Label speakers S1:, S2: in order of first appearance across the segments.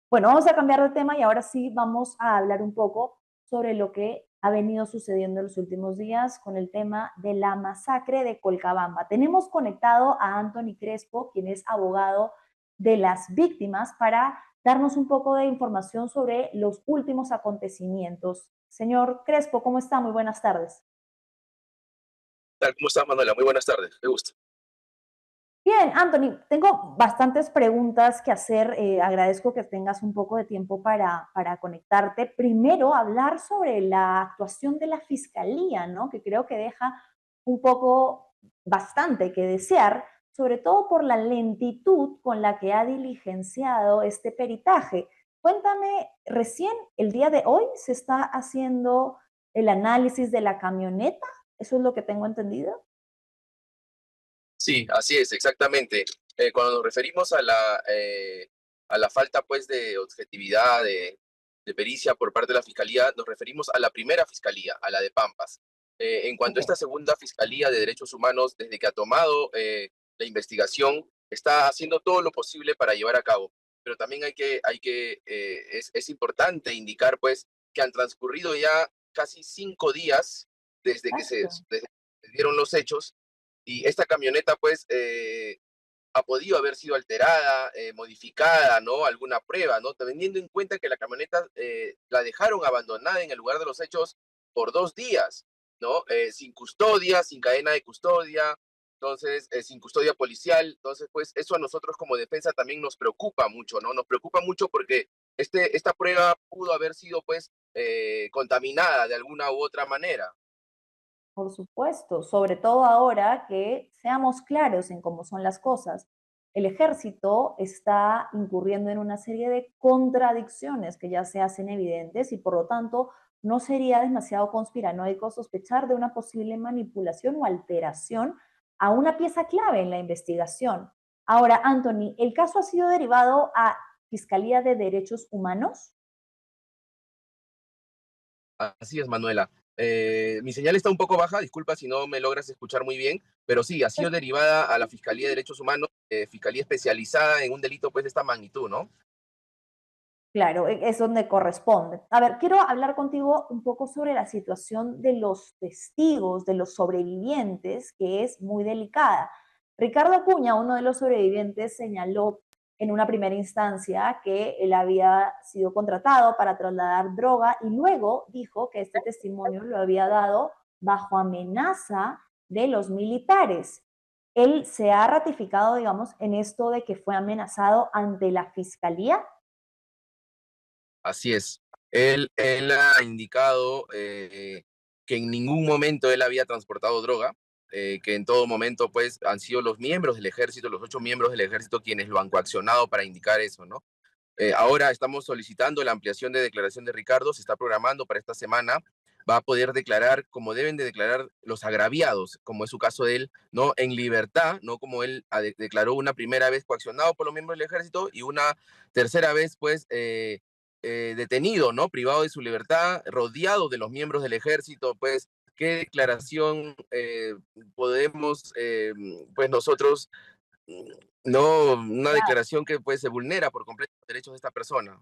S1: Bueno, vamos a cambiar de tema y ahora sí vamos a hablar un poco sobre lo que ha venido sucediendo en los últimos días con el tema de la masacre de Colcabamba. Tenemos conectado a Anthony Crespo, quien es abogado de las víctimas, para darnos un poco de información sobre los últimos acontecimientos. Señor Crespo, ¿cómo está? Muy buenas tardes.
S2: Tal, ¿cómo estás, Manuela? Muy buenas tardes, me gusta.
S1: Bien, Anthony, tengo bastantes preguntas que hacer. Agradezco que tengas un poco de tiempo para conectarte. Primero, hablar sobre la actuación de la fiscalía, ¿no? Que creo que deja un poco bastante que desear, sobre todo por la lentitud con la que ha diligenciado este peritaje. Cuéntame, recién el día de hoy se está haciendo el análisis de la camioneta. ¿Eso es lo que tengo entendido?
S2: Sí, así es, exactamente. Cuando nos referimos a la falta, pues, de objetividad, de pericia por parte de la Fiscalía, nos referimos a la primera Fiscalía, a la de Pampas. En cuanto
S1: Ok.
S2: a esta segunda Fiscalía de Derechos Humanos, desde que ha tomado la investigación, está haciendo todo lo posible para llevar a cabo. Pero también es importante indicar, pues, que han transcurrido ya casi 5 días
S1: Exacto.
S2: desde que se dieron los hechos y esta camioneta, pues, ha podido haber sido alterada, modificada, ¿no? Alguna prueba, ¿no? Teniendo en cuenta que la camioneta la dejaron abandonada en el lugar de los hechos por 2 días, ¿no? Sin custodia, sin cadena de custodia, entonces, sin custodia policial. Entonces, pues, eso a nosotros como defensa también nos preocupa mucho, ¿no? Nos preocupa mucho porque esta prueba pudo haber sido, pues, contaminada de alguna u otra manera.
S1: Por supuesto, sobre todo ahora que seamos claros en cómo son las cosas. El ejército está incurriendo en una serie de contradicciones que ya se hacen evidentes y por lo tanto no sería demasiado conspiranoico sospechar de una posible manipulación o alteración a una pieza clave en la investigación. Ahora, Anthony, ¿el caso ha sido derivado a Fiscalía de Derechos Humanos?
S2: Así es, Manuela. Mi señal está un poco baja, disculpa si no me logras escuchar muy bien, pero sí, ha sido derivada a la Fiscalía de Derechos Humanos, fiscalía especializada en un delito, pues, de esta magnitud, ¿no?
S1: Claro, es donde corresponde. A ver, quiero hablar contigo un poco sobre la situación de los testigos, de los sobrevivientes, que es muy delicada. Ricardo Acuña, uno de los sobrevivientes, señaló en una primera instancia que él había sido contratado para trasladar droga y luego dijo que este testimonio lo había dado bajo amenaza de los militares. Él se ha ratificado, digamos, en esto de que fue amenazado ante la fiscalía.
S2: Así es. Él ha indicado que en ningún momento él había transportado droga, que en todo momento, pues, han sido los miembros del ejército, los 8 miembros del ejército, quienes lo han coaccionado para indicar eso, ¿no? Ahora estamos solicitando la ampliación de declaración de Ricardo, se está programando para esta semana, va a poder declarar como deben de declarar los agraviados, como es su caso de él, ¿no? En libertad, no como él declaró una primera vez coaccionado por los miembros del ejército y una tercera vez, pues, detenido, ¿no? Privado de su libertad, rodeado de los miembros del ejército, pues, ¿qué declaración podemos, pues, nosotros no, una declaración que pues se vulnera por completo los derechos de esta persona?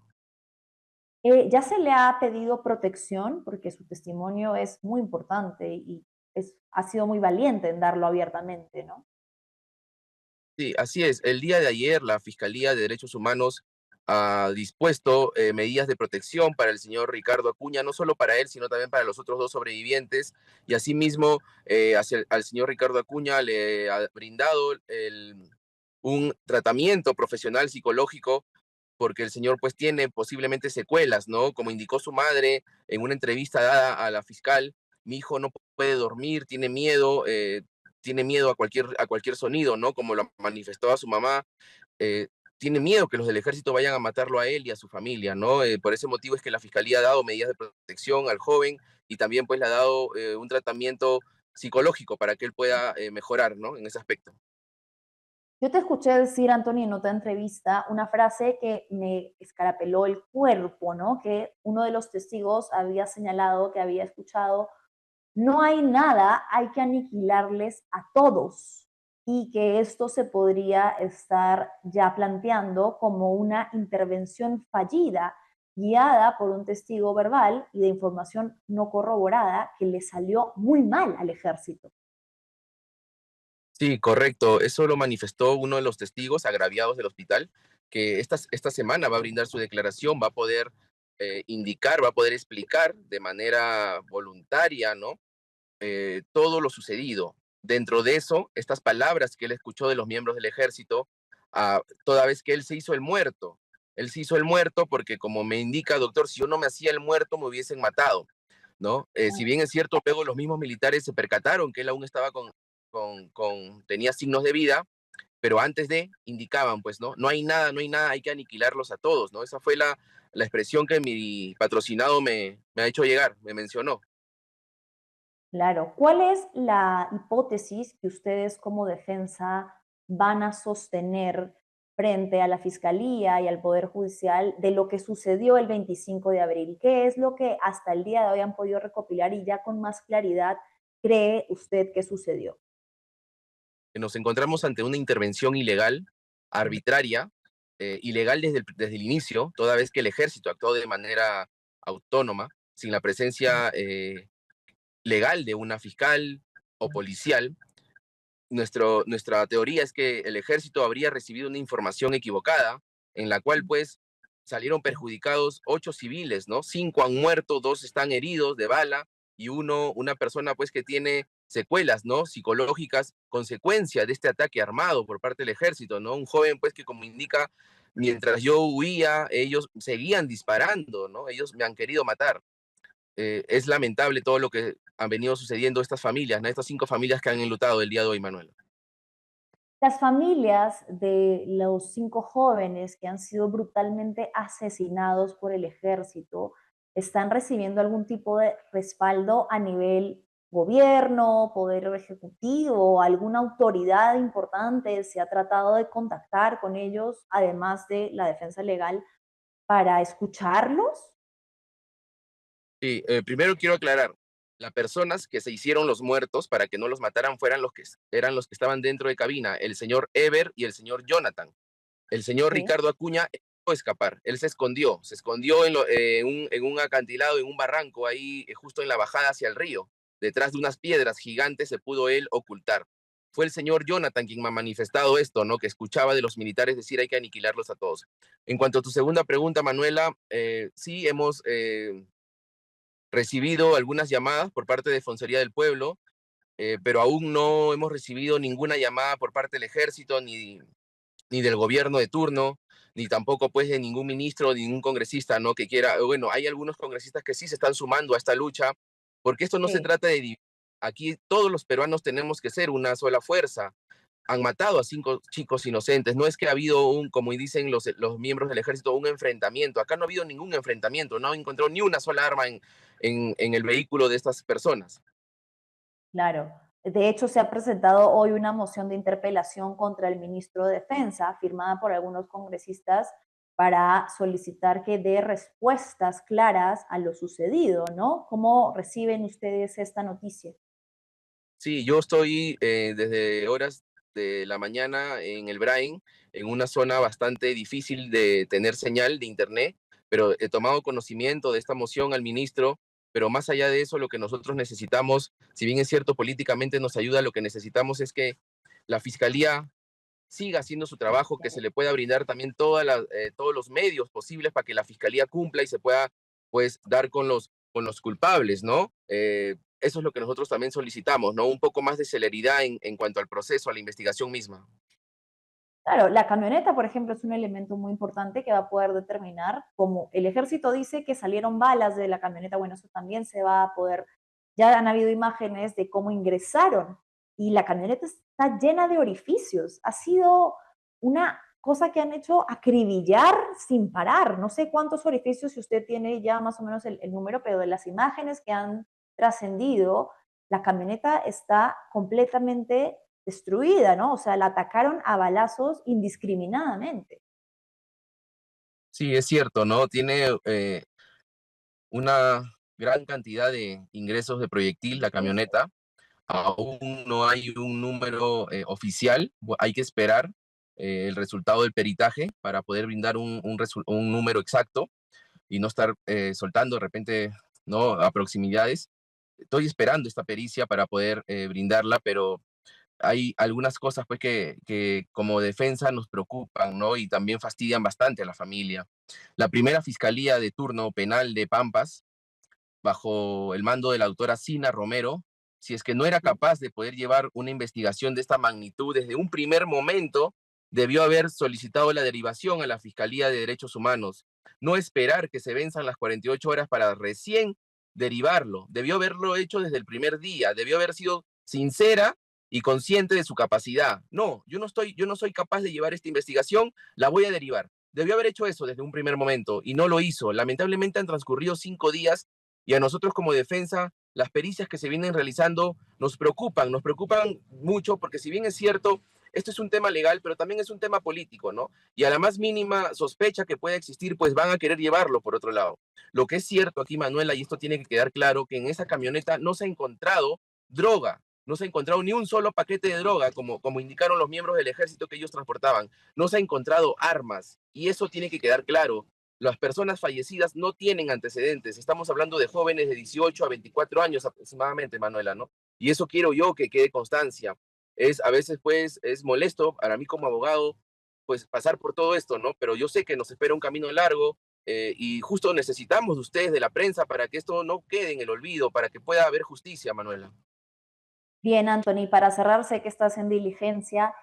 S1: ¿Ya se le ha pedido protección? Porque su testimonio es muy importante y ha sido muy valiente en darlo abiertamente, ¿no?
S2: Sí, así es. El día de ayer la Fiscalía de Derechos Humanos ha dispuesto medidas de protección para el señor Ricardo Acuña, no solo para él, sino también para los otros dos sobrevivientes. Y asimismo, al señor Ricardo Acuña le ha brindado un tratamiento profesional psicológico porque el señor pues tiene posiblemente secuelas, ¿no? Como indicó su madre en una entrevista dada a la fiscal, mi hijo no puede dormir, tiene miedo a cualquier sonido, ¿no? Como lo manifestó a su mamá, eh, tiene miedo que los del ejército vayan a matarlo a él y a su familia, ¿no? Por ese motivo es que la fiscalía ha dado medidas de protección al joven y también pues le ha dado un tratamiento psicológico para que él pueda mejorar, ¿no? En ese aspecto.
S1: Yo te escuché decir, Antonio, en otra entrevista, una frase que me escarapeló el cuerpo, ¿no? Que uno de los testigos había señalado que había escuchado, no hay nada, hay que aniquilarles a todos. y que esto se podría estar ya planteando como una intervención fallida, guiada por un testigo verbal y de información no corroborada que le salió muy mal al ejército.
S2: Sí, correcto. Eso lo manifestó uno de los testigos agraviados del hospital, que esta semana va a brindar su declaración, va a poder indicar, va a poder explicar de manera voluntaria, ¿no? Todo lo sucedido. Dentro de eso, estas palabras que él escuchó de los miembros del ejército, toda vez que él se hizo el muerto. Él se hizo el muerto porque, como me indica, doctor, si yo no me hacía el muerto, me hubiesen matado, ¿no? Si bien es cierto, luego los mismos militares se percataron que él aún estaba tenía signos de vida, pero antes de, indicaban, pues, ¿no? No hay nada, no hay nada, hay que aniquilarlos a todos, ¿no? Esa fue la expresión que mi patrocinado me ha hecho llegar, me mencionó.
S1: Claro. ¿Cuál es la hipótesis que ustedes como defensa van a sostener frente a la Fiscalía y al Poder Judicial de lo que sucedió el 25 de abril? ¿Qué es lo que hasta el día de hoy han podido recopilar y ya con más claridad cree usted que sucedió?
S2: Nos encontramos ante una intervención ilegal, arbitraria, ilegal desde el inicio, toda vez que el ejército actuó de manera autónoma, sin la presencia legal de una fiscal o policial. Nuestra teoría es que el ejército habría recibido una información equivocada, en la cual pues salieron perjudicados 8 civiles, ¿no? 5 han muerto, 2 están heridos de bala y una persona pues que tiene secuelas, ¿no? Psicológicas, consecuencia de este ataque armado por parte del ejército, ¿no? Un joven pues que, como indica, mientras yo huía, ellos seguían disparando, ¿no? Ellos me han querido matar. Es lamentable todo lo que han venido sucediendo estas familias, ¿no? Estas 5 familias que han enlutado el día de hoy, Manuel.
S1: Las familias de los 5 jóvenes que han sido brutalmente asesinados por el ejército, ¿están recibiendo algún tipo de respaldo a nivel gobierno, poder ejecutivo, alguna autoridad importante? ¿Se ha tratado de contactar con ellos, además de la defensa legal, para escucharlos?
S2: Sí, primero quiero aclarar, las personas que se hicieron los muertos para que no los mataran eran los que estaban dentro de cabina, el señor Ever y el señor Jonathan. El señor
S1: Sí.
S2: Ricardo Acuña pudo escapar, él se escondió en un acantilado, en un barranco ahí, justo en la bajada hacia el río, detrás de unas piedras gigantes se pudo él ocultar. Fue el señor Jonathan quien me ha manifestado esto, ¿no? Que escuchaba de los militares decir hay que aniquilarlos a todos. En cuanto a tu segunda pregunta, Manuela, sí hemos recibido algunas llamadas por parte de Defensoría del Pueblo, pero aún no hemos recibido ninguna llamada por parte del ejército ni del gobierno de turno, ni tampoco pues de ningún ministro, ni ningún congresista, ¿no? Que quiera, bueno, hay algunos congresistas que sí se están sumando a esta lucha, porque esto no se
S1: Sí.
S2: trata de dividir. Aquí todos los peruanos tenemos que ser una sola fuerza. Han matado a 5 chicos inocentes. No es que ha habido como dicen los miembros del ejército, un enfrentamiento. Acá no ha habido ningún enfrentamiento. No encontró ni una sola arma en el vehículo de estas personas.
S1: Claro. De hecho, se ha presentado hoy una moción de interpelación contra el ministro de Defensa, firmada por algunos congresistas, para solicitar que dé respuestas claras a lo sucedido, ¿no? ¿Cómo reciben ustedes esta noticia?
S2: Sí, yo estoy desde horas de la mañana en el Brain, en una zona bastante difícil de tener señal de internet, pero he tomado conocimiento de esta moción al ministro, pero más allá de eso, lo que nosotros necesitamos, si bien es cierto, políticamente nos ayuda, lo que necesitamos es que la Fiscalía siga haciendo su trabajo, que se le pueda brindar también todos los medios posibles para que la Fiscalía cumpla y se pueda, pues, dar con los culpables, ¿no? Eso es lo que nosotros también solicitamos, ¿no? Un poco más de celeridad en cuanto al proceso, a la investigación misma.
S1: Claro, la camioneta, por ejemplo, es un elemento muy importante que va a poder determinar, como el ejército dice que salieron balas de la camioneta, bueno, eso también se va a poder, ya han habido imágenes de cómo ingresaron y la camioneta está llena de orificios. Ha sido una cosa que han hecho acribillar sin parar. No sé cuántos orificios, si usted tiene ya más o menos el número, pero de las imágenes que han trascendido, la camioneta está completamente destruida, ¿no? O sea, la atacaron a balazos indiscriminadamente.
S2: Sí, es cierto, ¿no? Tiene una gran cantidad de ingresos de proyectil la camioneta. Aún no hay un número oficial, hay que esperar el resultado del peritaje para poder brindar un número exacto y no estar soltando de repente, ¿no?, a proximidades. Estoy esperando esta pericia para poder brindarla, pero hay algunas cosas pues que como defensa nos preocupan, ¿no? Y también fastidian bastante a la familia. La primera fiscalía de turno penal de Pampas, bajo el mando de la doctora Sina Romero, si es que no era capaz de poder llevar una investigación de esta magnitud desde un primer momento, debió haber solicitado la derivación a la Fiscalía de Derechos Humanos, no esperar que se venzan las 48 horas para recién derivarlo. Debió haberlo hecho desde el primer día, debió haber sido sincera y consciente de su capacidad. No, yo no soy capaz de llevar esta investigación, la voy a derivar. Debió haber hecho eso desde un primer momento y no lo hizo. Lamentablemente han transcurrido 5 días y a nosotros como defensa, las pericias que se vienen realizando nos preocupan mucho porque si bien es cierto, esto es un tema legal, pero también es un tema político, ¿no? Y a la más mínima sospecha que pueda existir, pues van a querer llevarlo por otro lado. Lo que es cierto aquí, Manuela, y esto tiene que quedar claro, que en esa camioneta no se ha encontrado droga, no se ha encontrado ni un solo paquete de droga, como indicaron los miembros del ejército que ellos transportaban. No se ha encontrado armas, y eso tiene que quedar claro. Las personas fallecidas no tienen antecedentes. Estamos hablando de jóvenes de 18 a 24 años aproximadamente, Manuela, ¿no? Y eso quiero yo que quede constancia. A veces, pues, es molesto para mí como abogado, pues, pasar por todo esto, ¿no? Pero yo sé que nos espera un camino largo y justo necesitamos de ustedes, de la prensa, para que esto no quede en el olvido, para que pueda haber justicia, Manuela.
S1: Bien, Anthony, para cerrar, sé que estás en diligencia.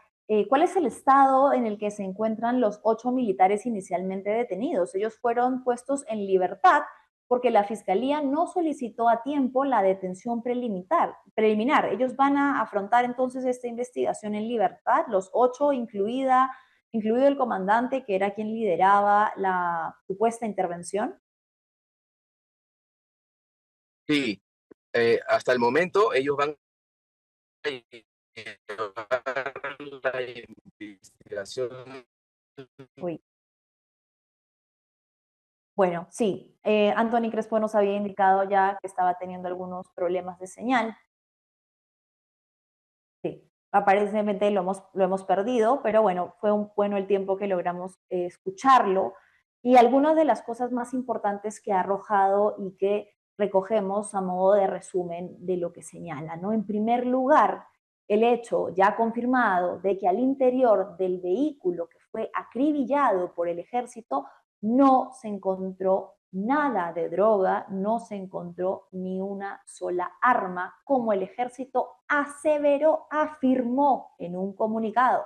S1: ¿Cuál es el estado en el que se encuentran los 8 militares inicialmente detenidos? Ellos fueron puestos en libertad porque la fiscalía no solicitó a tiempo la detención preliminar. Ellos van a afrontar entonces esta investigación en libertad, los 8, incluido el comandante que era quien lideraba la supuesta intervención.
S2: Sí, hasta el momento ellos van a llevar la investigación.
S1: Uy. Bueno, sí, Anthony Crespo nos había indicado ya que estaba teniendo algunos problemas de señal. Sí, aparentemente lo hemos perdido, pero bueno, fue bueno el tiempo que logramos escucharlo. Y algunas de las cosas más importantes que ha arrojado y que recogemos a modo de resumen de lo que señala, ¿no? En primer lugar, el hecho ya confirmado de que al interior del vehículo que fue acribillado por el ejército no se encontró nada de droga, no se encontró ni una sola arma, como el ejército aseveró, afirmó en un comunicado.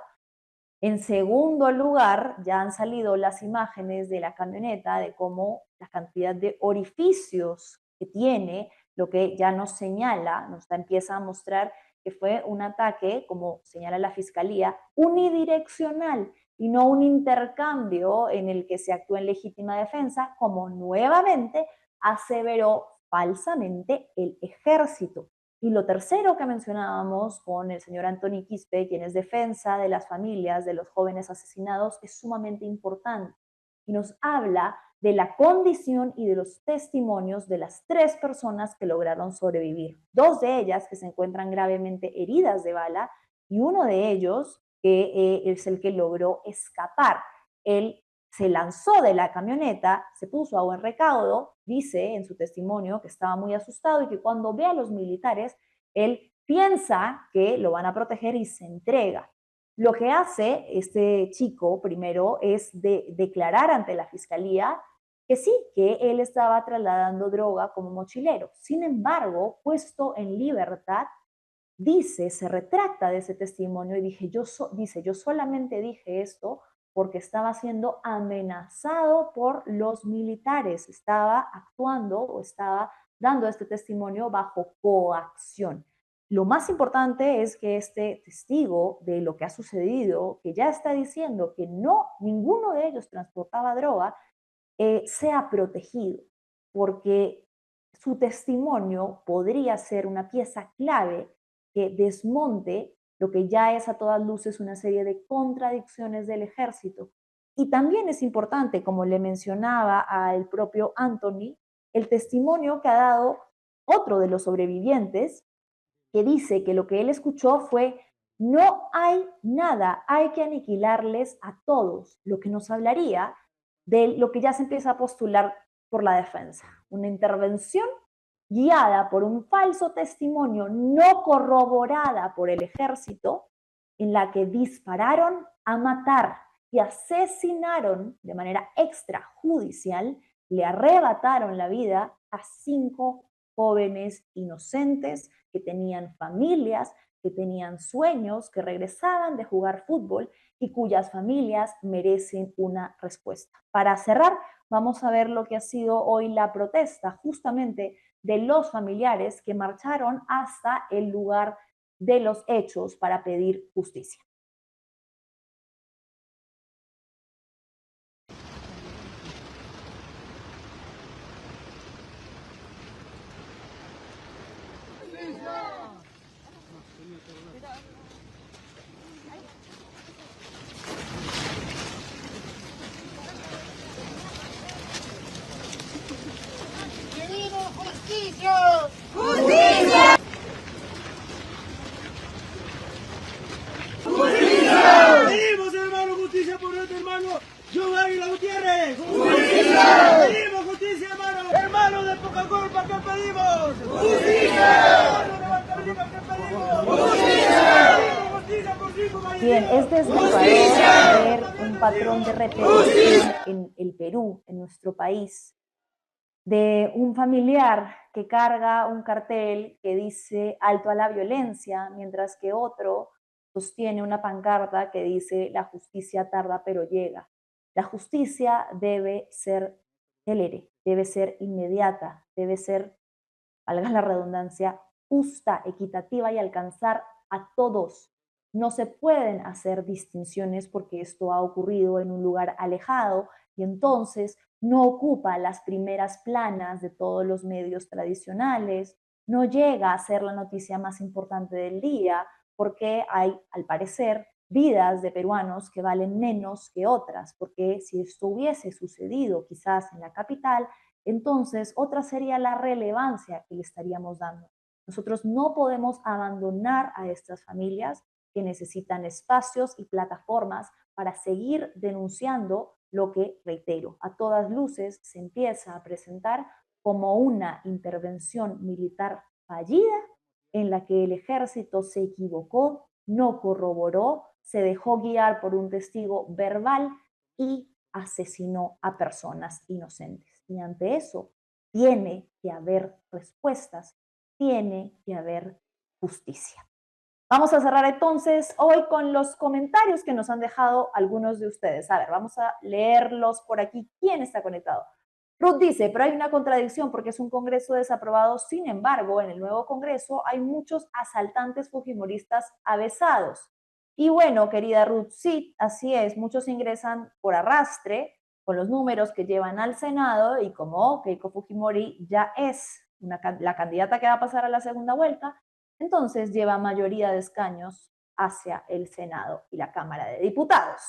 S1: En segundo lugar, ya han salido las imágenes de la camioneta de cómo la cantidad de orificios que tiene, lo que ya nos señala, empieza a mostrar que fue un ataque, como señala la fiscalía, unidireccional y no un intercambio en el que se actuó en legítima defensa, como nuevamente aseveró falsamente el ejército. Y lo tercero que mencionábamos con el señor Anthony Quispe, quien es defensa de las familias de los jóvenes asesinados, es sumamente importante. Y nos habla de la condición y de los testimonios de las 3 personas que lograron sobrevivir. 2 de ellas que se encuentran gravemente heridas de bala y uno de ellos que es el que logró escapar. Él se lanzó de la camioneta, se puso a buen recaudo, dice en su testimonio que estaba muy asustado y que cuando ve a los militares, él piensa que lo van a proteger y se entrega. Lo que hace este chico primero es declarar ante la fiscalía que sí, que él estaba trasladando droga como mochilero. Sin embargo, puesto en libertad, dice, se retracta de ese testimonio y dice, yo solamente dije esto porque estaba siendo amenazado por los militares, estaba actuando o estaba dando este testimonio bajo coacción. Lo más importante es que este testigo de lo que ha sucedido, que ya está diciendo que no, ninguno de ellos transportaba droga, sea protegido, porque su testimonio podría ser una pieza clave que desmonte lo que ya es a todas luces una serie de contradicciones del ejército. Y también es importante, como le mencionaba al propio Anthony, el testimonio que ha dado otro de los sobrevivientes, que dice que lo que él escuchó fue: no hay nada, hay que aniquilarles a todos, lo que nos hablaría de lo que ya se empieza a postular por la defensa, una intervención guiada por un falso testimonio no corroborada por el ejército, en la que dispararon a matar y asesinaron de manera extrajudicial, le arrebataron la vida a 5 jóvenes inocentes que tenían familias, que tenían sueños, que regresaban de jugar fútbol y cuyas familias merecen una respuesta. Para cerrar, vamos a ver lo que ha sido hoy la protesta justamente de los familiares que marcharon hasta el lugar de los hechos para pedir justicia.
S3: ¡Queremos justicia! ¡Justicia! ¡Justicia! ¡Pedimos, hermano, justicia por nuestro hermano Giovanni Gutiérrez! ¡Justicia! ¡Pedimos justicia, hermano! ¡Hermano de poca culpa, que pedimos! ¡Justicia! ¡Hermano de Barcarriga, que pedimos! ¡Justicia! ¡Pedimos justicia por cinco
S1: Bien, es desgarrador ver un patrón de repetición en el Perú, en nuestro país, de un familiar que carga un cartel que dice alto a la violencia, mientras que otro sostiene una pancarta que dice la justicia tarda pero llega. La justicia debe ser célere, debe ser inmediata, debe ser, valga la redundancia, justa, equitativa y alcanzar a todos. No se pueden hacer distinciones porque esto ha ocurrido en un lugar alejado y entonces no ocupa las primeras planas de todos los medios tradicionales, no llega a ser la noticia más importante del día porque hay, al parecer, vidas de peruanos que valen menos que otras, porque si esto hubiese sucedido quizás en la capital, entonces otra sería la relevancia que le estaríamos dando. Nosotros no podemos abandonar a estas familias que necesitan espacios y plataformas para seguir denunciando lo que, reitero, a todas luces se empieza a presentar como una intervención militar fallida en la que el ejército se equivocó, no corroboró, se dejó guiar por un testigo verbal y asesinó a personas inocentes. Y ante eso tiene que haber respuestas, tiene que haber justicia. Vamos a cerrar entonces hoy con los comentarios que nos han dejado algunos de ustedes. A ver, vamos a leerlos por aquí. ¿Quién está conectado? Ruth dice, pero hay una contradicción porque es un congreso desaprobado. Sin embargo, en el nuevo congreso hay muchos asaltantes fujimoristas avesados. Y bueno, querida Ruth, sí, así es. Muchos ingresan por arrastre con los números que llevan al Senado y como Keiko Fujimori ya es la candidata que va a pasar a la segunda vuelta, entonces lleva mayoría de escaños hacia el Senado y la Cámara de Diputados.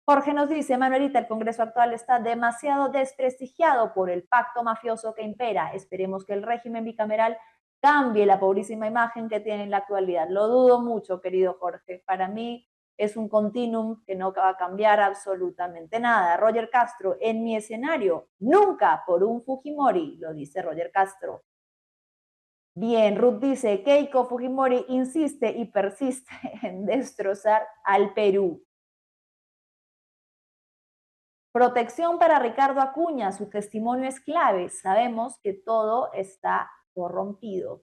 S1: Jorge nos dice, Manuelita, el Congreso actual está demasiado desprestigiado por el pacto mafioso que impera. Esperemos que el régimen bicameral cambie la pobrísima imagen que tiene en la actualidad. Lo dudo mucho, querido Jorge. Para mí es un continuum que no va a cambiar absolutamente nada. Roger Castro, en mi escenario, nunca por un Fujimori, lo dice Roger Castro. Bien, Ruth dice, Keiko Fujimori insiste y persiste en destrozar al Perú. Protección para Ricardo Acuña, su testimonio es clave. Sabemos que todo está corrompido.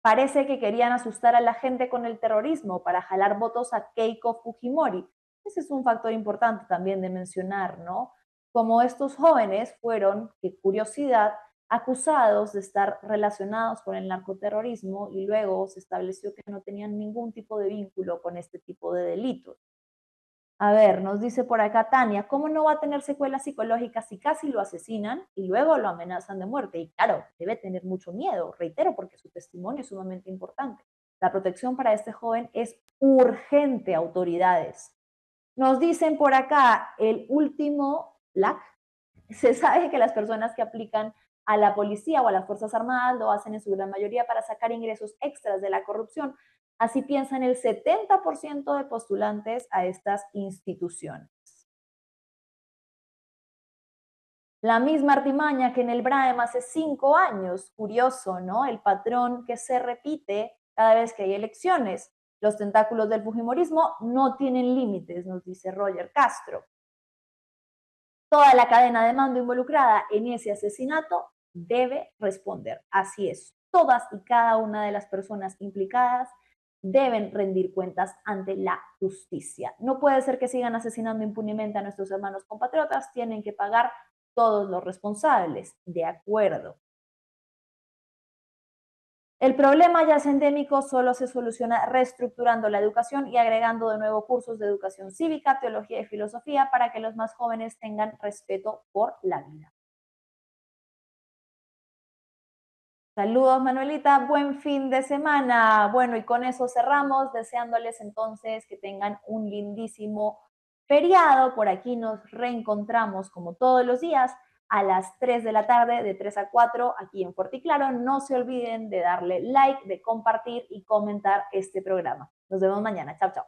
S1: Parece que querían asustar a la gente con el terrorismo para jalar votos a Keiko Fujimori. Ese es un factor importante también de mencionar, ¿no? Como estos jóvenes fueron, qué curiosidad, acusados de estar relacionados con el narcoterrorismo y luego se estableció que no tenían ningún tipo de vínculo con este tipo de delitos. A ver, nos dice por acá Tania, ¿cómo no va a tener secuelas psicológicas si casi lo asesinan y luego lo amenazan de muerte? Y claro, debe tener mucho miedo, reitero, porque su testimonio es sumamente importante. La protección para este joven es urgente, autoridades. Nos dicen por acá, el último LAC, se sabe que las personas que aplican a la policía o a las Fuerzas Armadas, lo hacen en su gran mayoría para sacar ingresos extras de la corrupción. Así piensan el 70% de postulantes a estas instituciones. La misma artimaña que en el Braem hace 5 años, curioso, ¿no? El patrón que se repite cada vez que hay elecciones. Los tentáculos del fujimorismo no tienen límites, nos dice Roger Castro. Toda la cadena de mando involucrada en ese asesinato debe responder. Así es, todas y cada una de las personas implicadas deben rendir cuentas ante la justicia. No puede ser que sigan asesinando impunemente a nuestros hermanos compatriotas, tienen que pagar todos los responsables, de acuerdo. El problema ya es endémico, solo se soluciona reestructurando la educación y agregando de nuevo cursos de educación cívica, teología y filosofía para que los más jóvenes tengan respeto por la vida. Saludos, Manuelita, buen fin de semana. Bueno, y con eso cerramos, deseándoles entonces que tengan un lindísimo feriado. Por aquí nos reencontramos como todos los días a las 3 de la tarde, de 3 a 4, aquí en Fuerte y Claro. No se olviden de darle like, de compartir y comentar este programa. Nos vemos mañana. Chao, chao.